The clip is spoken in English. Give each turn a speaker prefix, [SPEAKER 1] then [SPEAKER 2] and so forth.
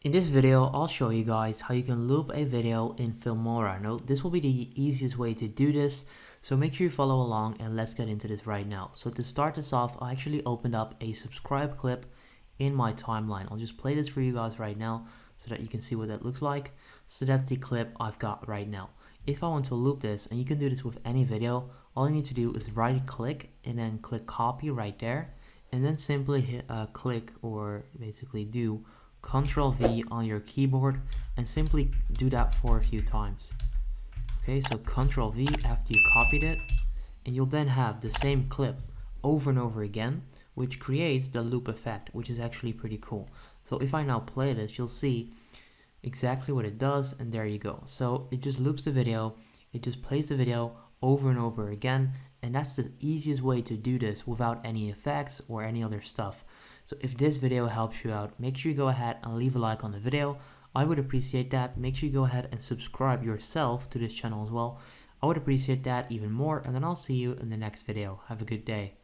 [SPEAKER 1] In this video, I'll show you guys how you can loop a video in Filmora. Now, this will be the easiest way to do this, so make sure you follow along and let's get into this right now. So to start this off, I actually opened up a subscribe clip in my timeline. I'll just play this for you guys right now so that you can see what that looks like. So that's the clip I've got right now. If I want to loop this, and you can do this with any video, all you need to do is right click and then click copy right there, and then simply hit click or basically do Ctrl V on your keyboard and simply do that for a few times. Okay, so Ctrl V after you copied it, and you'll then have the same clip over and over again, which creates the loop effect, which is actually pretty cool. So if I now play this, you'll see exactly what it does, and there you go. So it just loops the video, it just plays the video over and over again, and that's the easiest way to do this without any effects or any other stuff. So if this video helps you out, make sure you go ahead and leave a like on the video. I would appreciate that. Make sure you go ahead and subscribe yourself to this channel as well. I would appreciate that even more, and then I'll see you in the next video. Have a good day.